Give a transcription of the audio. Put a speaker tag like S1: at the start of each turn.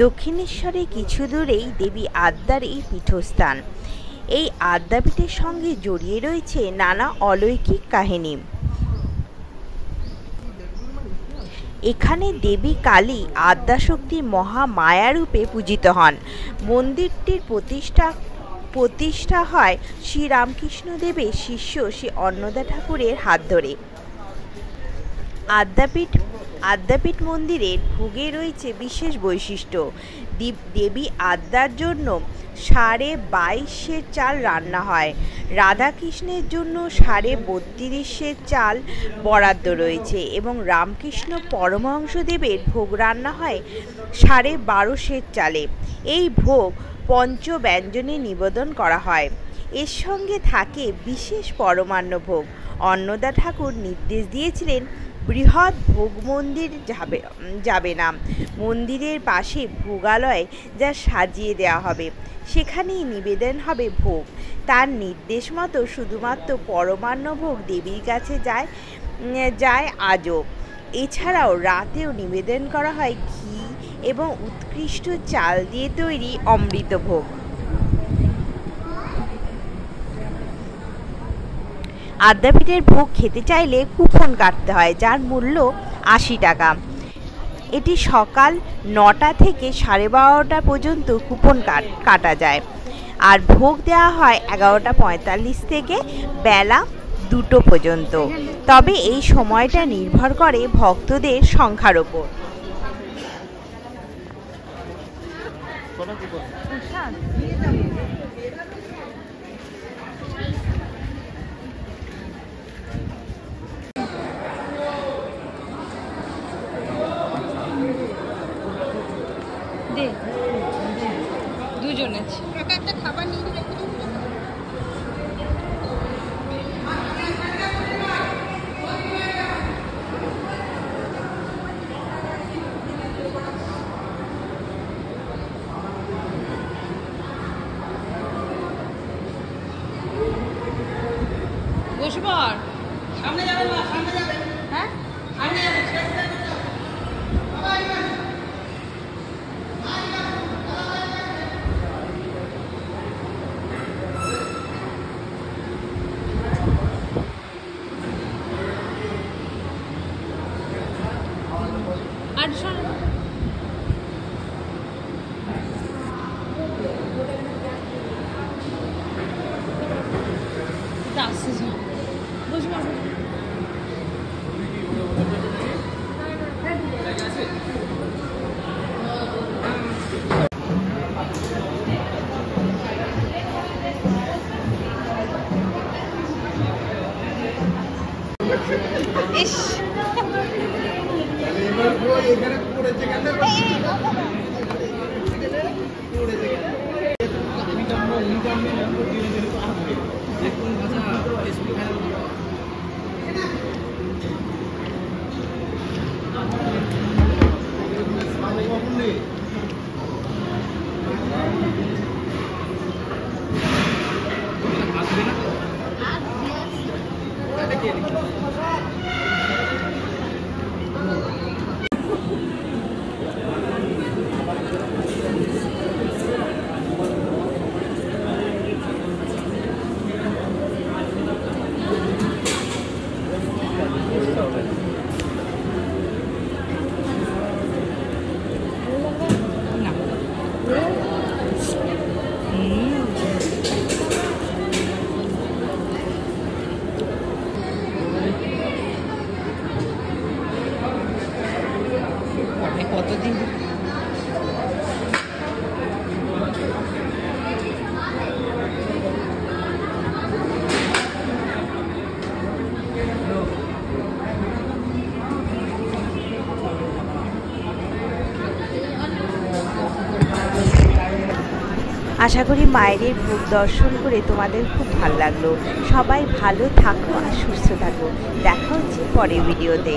S1: দক্ষিণেশ্বরে কিছু দূরেই দেবী আদ্যার এই পীঠস্থান। এই আদ্যাপীঠের সঙ্গে জড়িয়ে রয়েছে নানা অলৌকিক কাহিনী। এখানে দেবী কালী আদ্যাশক্তি মহামায়ারূপে পূজিত হন। মন্দিরটির প্রতিষ্ঠা হয় শ্রীরামকৃষ্ণদেবের শিষ্য শ্রী অন্নদা ঠাকুরের হাত ধরে। আদ্যাপীঠ মন্দিরের ভোগে রয়েছে বিশেষ বৈশিষ্ট্য। দেবী আদ্যার জন্য 22.5 চাল রান্না হয়। রাধাকৃষ্ণের জন্য 32.5 চাল বরাদ্দ রয়েছে এবং রামকৃষ্ণ পরমহংসদেবের ভোগ রান্না হয় 12.5 চালে। এই ভোগ পঞ্চব্যঞ্জনে নিবেদন করা হয়। এর সঙ্গে থাকে বিশেষ পরমান্ন ভোগ। অন্নদা ঠাকুর নির্দেশ দিয়েছিলেন বৃহৎ ভোগ মন্দির যাবে না। মন্দিরের পাশে ভোগালয় যা সাজিয়ে দেওয়া হবে সেখানেই নিবেদন হবে ভোগ। তার নির্দেশ মতো শুধুমাত্র পরমান্ন ভোগ দেবীর কাছে যায় আজও। এছাড়াও রাতেও নিবেদন করা হয় ঘি এবং উৎকৃষ্ট চাল দিয়ে তৈরি অমৃত ভোগ। আদ্যাপীঠের ভোগ খেতে চাইলে কুপন কাটতে হয়, যার মূল্য 80 টাকা। এটি সকাল 9টা থেকে 12:30 পর্যন্ত কুপন কাটা যায়। আর ভোগ দেওয়া হয় 11:45 থেকে বেলা 2টো পর্যন্ত। তবে এই সময়টা নির্ভর করে ভক্তদের সংখ্যার ওপর।
S2: দুজনে একটা খাবার নিয়ে বসবো। সামনে যাবেন না, সামনে যাবেন। হ্যাঁ, সামনে যাবেন।
S1: আশা করি মায়ের ভোগ দর্শন করে তোমাদের খুব ভালো লাগলো। সবাই ভালো থাকো আর সুস্থ থাকো। দেখা হচ্ছে পরের ভিডিওতে।